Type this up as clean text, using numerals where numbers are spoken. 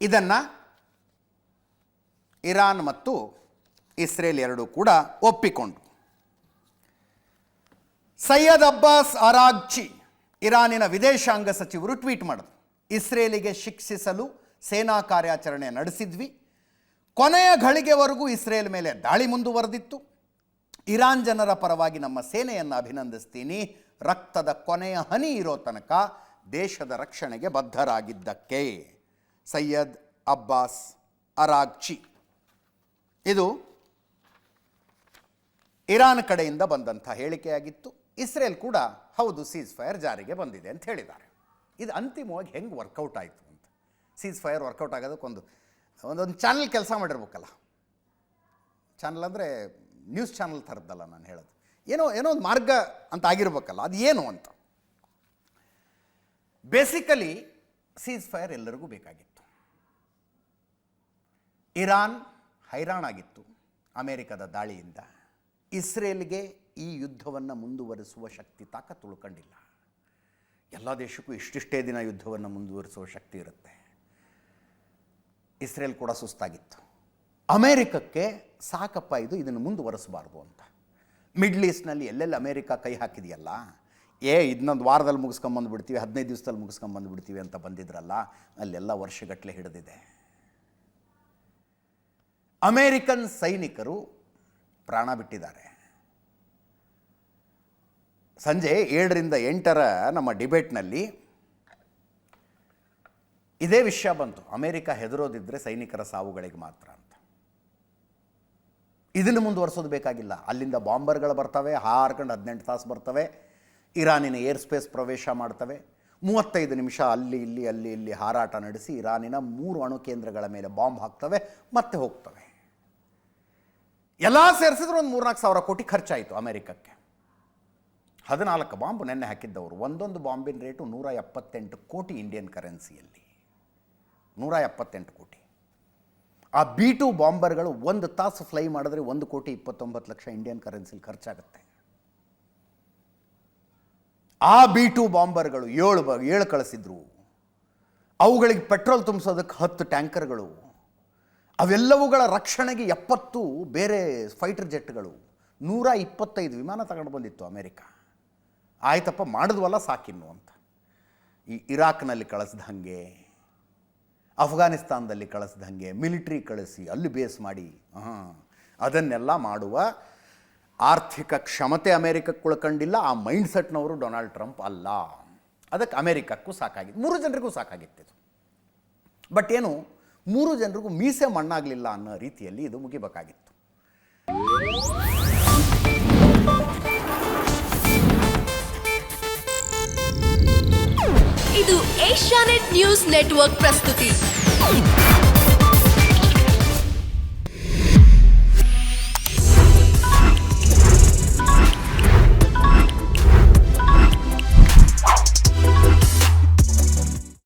ಇದನ್ನು ಇರಾನ್ ಮತ್ತು ಇಸ್ರೇಲ್ ಎರಡೂ ಕೂಡ ಒಪ್ಪಿಕೊಂಡು. ಸೈಯದ್ ಅಬ್ಬಾಸ್ ಅರಾಗ್ಚಿ ಇರಾನಿನ ವಿದೇಶಾಂಗ ಸಚಿವರು ಟ್ವೀಟ್ ಮಾಡಿದ್ರು, ಇಸ್ರೇಲಿಗೆ ಶಿಕ್ಷಿಸಲು ಸೇನಾ ಕಾರ್ಯಾಚರಣೆ ನಡೆಸಿದ್ವಿ. ಕೊನೆಯ ಘಳಿಗೆವರೆಗೂ ಇಸ್ರೇಲ್ ಮೇಲೆ ದಾಳಿ ಮುಂದುವರೆದಿತ್ತು. ಇರಾನ್ ಜನರ ಪರವಾಗಿ ನಮ್ಮ ಸೇನೆಯನ್ನು ಅಭಿನಂದಿಸ್ತೀನಿ. ರಕ್ತದ ಕೊನೆಯ ಹನಿ ಇರೋ ತನಕ ದೇಶದ ರಕ್ಷಣೆಗೆ ಬದ್ಧರಾಗಿದ್ದಕ್ಕೆ. ಸೈಯದ್ ಅಬ್ಬಾಸ್ ಅರಾಗ್ಚಿ. ಇದು ಇರಾನ್ ಕಡೆಯಿಂದ ಬಂದಂಥ ಹೇಳಿಕೆಯಾಗಿತ್ತು. ಇಸ್ರೇಲ್ ಕೂಡ ಹೌದು ಸೀಸ್ ಫೈರ್ ಜಾರಿಗೆ ಬಂದಿದೆ ಅಂತ ಹೇಳಿದ್ದಾರೆ. ಇದು ಅಂತಿಮವಾಗಿ ಹೆಂಗೆ ವರ್ಕೌಟ್ ಆಯಿತು ಅಂತ. ಸೀಸ್ ಫೈರ್ ವರ್ಕೌಟ್ ಆಗೋದಕ್ಕೆ ಒಂದೊಂದು ಚಾನಲ್ ಕೆಲಸ ಮಾಡಿರ್ಬೇಕಲ್ಲ. ಚಾನಲ್ ಅಂದರೆ ನ್ಯೂಸ್ ಚಾನಲ್ ಥರದ್ದಲ್ಲ ನಾನು ಹೇಳೋದು. ಏನೋ ಒಂದು ಮಾರ್ಗ ಅಂತ ಆಗಿರ್ಬೇಕಲ್ಲ, ಅದು ಏನು ಅಂತ. ಬೇಸಿಕಲಿ ಸೀಸ್ ಫೈರ್ ಎಲ್ಲರಿಗೂ ಬೇಕಾಗಿತ್ತು. ಇರಾನ್ ಹೈರಾಣಾಗಿತ್ತು ಅಮೇರಿಕದ ದಾಳಿಯಿಂದ. ಇಸ್ರೇಲ್ಗೆ ಈ ಯುದ್ಧವನ್ನು ಮುಂದುವರಿಸುವ ಶಕ್ತಿ ತಾಕತ್ತು ಉಳ್ಕೊಂಡಿಲ್ಲ. ಎಲ್ಲ ದೇಶಕ್ಕೂ ಇಷ್ಟಿಷ್ಟೇ ದಿನ ಯುದ್ಧವನ್ನು ಮುಂದುವರಿಸುವ ಶಕ್ತಿ ಇರುತ್ತೆ. ಇಸ್ರೇಲ್ ಕೂಡ ಸುಸ್ತಾಗಿತ್ತು. ಅಮೇರಿಕಕ್ಕೆ ಸಾಕಪ್ಪ ಇದನ್ನು ಮುಂದುವರಿಸಬಾರ್ದು ಅಂತ. ಮಿಡ್ಲ್ ಈಸ್ಟ್ನಲ್ಲಿ ಎಲ್ಲೆಲ್ಲಿ ಅಮೇರಿಕ ಕೈ ಹಾಕಿದೆಯಲ್ಲ, ಇದನ್ನೊಂದು ವಾರದಲ್ಲಿ ಮುಗಿಸ್ಕೊಂಬಂದುಬಿಡ್ತೀವಿ, 15 ದಿವಸದಲ್ಲಿ ಮುಗಿಸ್ಕೊಂಬಂದುಬಿಡ್ತೀವಿ ಅಂತ ಬಂದಿದ್ರಲ್ಲ, ಅಲ್ಲೆಲ್ಲ ವರ್ಷಗಟ್ಟಲೆ ಹಿಡಿದಿದೆ. ಅಮೇರಿಕನ್ ಸೈನಿಕರು ಪ್ರಾಣ ಬಿಟ್ಟಿದ್ದಾರೆ. ಸಂಜೆ 7ರಿಂದ 8 ನಮ್ಮ ಡಿಬೇಟ್ನಲ್ಲಿ ಇದೇ ವಿಷಯ ಬಂತು. ಅಮೇರಿಕ ಹೆದರೋದಿದ್ದರೆ ಸೈನಿಕರ ಸಾವುಗಳಿಗೆ ಮಾತ್ರ ಅಂತ. ಇದನ್ನು ಮುಂದುವರಿಸೋದು ಬೇಕಾಗಿಲ್ಲ. ಅಲ್ಲಿಂದ ಬಾಂಬರ್ಗಳು ಬರ್ತವೆ, ಹಾರ್ಕೊಂಡು 18 ತಾಸು ಬರ್ತವೆ, ಇರಾನಿನ ಏರ್ ಸ್ಪೇಸ್ ಪ್ರವೇಶ ಮಾಡ್ತವೆ. 35 ನಿಮಿಷ ಅಲ್ಲಿ ಇಲ್ಲಿ ಹಾರಾಟ ನಡೆಸಿ ಇರಾನಿನ 3 ಅಣು ಕೇಂದ್ರಗಳ ಮೇಲೆ ಬಾಂಬ್ ಹಾಕ್ತವೆ, ಮತ್ತೆ ಹೋಗ್ತವೆ. ಎಲ್ಲ ಸೇರಿಸಿದ್ರು ಒಂದು 3-4 ಸಾವಿರ ಕೋಟಿ ಖರ್ಚಾಯಿತು ಅಮೇರಿಕಕ್ಕೆ. 14 ಬಾಂಬ್ ನೆನ್ನೆ ಹಾಕಿದ್ದವರು. ಒಂದೊಂದು ಬಾಂಬಿನ ರೇಟು 178 ಕೋಟಿ ಇಂಡಿಯನ್ ಕರೆನ್ಸಿಯಲ್ಲಿ. 178 ಕೋಟಿ. ಆ B-2 ಬಾಂಬರ್ಗಳು 1 ತಾಸು ಫ್ಲೈ ಮಾಡಿದ್ರೆ 1,29,00,000 ಇಂಡಿಯನ್ ಕರೆನ್ಸಿಲಿ ಖರ್ಚಾಗುತ್ತೆ. ಆ B-2 ಬಾಂಬರ್ಗಳು 7 ಕಳಿಸಿದ್ರು. ಅವುಗಳಿಗೆ ಪೆಟ್ರೋಲ್ ತುಂಬಿಸೋದಕ್ಕೆ 10 ಟ್ಯಾಂಕರ್ಗಳು, ಅವೆಲ್ಲವುಗಳ ರಕ್ಷಣೆಗೆ 70 ಬೇರೆ ಫೈಟರ್ ಜೆಟ್ಗಳು, 125 ವಿಮಾನ ತಗೊಂಡು ಬಂದಿತ್ತು ಅಮೇರಿಕ. ಆಯ್ತಪ್ಪ ಮಾಡಿದ್ವಲ್ಲ ಸಾಕಿನ್ನು ಅಂತ. ಈ ಇರಾಕ್ನಲ್ಲಿ ಕಳಿಸ್ದಂಗೆ, ಅಫ್ಘಾನಿಸ್ತಾನದಲ್ಲಿ ಕಳಿಸ್ದಂಗೆ ಮಿಲಿಟ್ರಿ ಕಳಿಸಿ ಅಲ್ಲಿ ಬೇಸ್ ಮಾಡಿ ಅದನ್ನೆಲ್ಲ ಮಾಡುವ ಆರ್ಥಿಕ ಕ್ಷಮತೆ ಅಮೇರಿಕಕ್ಕೆ ಉಳ್ಕೊಂಡಿಲ್ಲ. ಆ ಮೈಂಡ್ ಸೆಟ್ನವರು ಡೊನಾಲ್ಡ್ ಟ್ರಂಪ್ ಅಲ್ಲ. ಅದಕ್ಕೆ ಅಮೇರಿಕಕ್ಕೂ ಸಾಕಾಗಿತ್ತು, 3 ಜನರಿಗೂ ಸಾಕಾಗಿತ್ತು. ಬಟ್ ಏನು, 3 ಜನರಿಗೂ ಮೀಸೆ ಮಣ್ಣಾಗಲಿಲ್ಲ ಅನ್ನೋ ರೀತಿಯಲ್ಲಿ ಇದು ಮುಗಿಬೇಕಾಗಿತ್ತು. ಇದು ಏಷ್ಯಾನೆಟ್ ನ್ಯೂಸ್ ನೆಟ್ವರ್ಕ್ ಪ್ರಸ್ತುತಿ.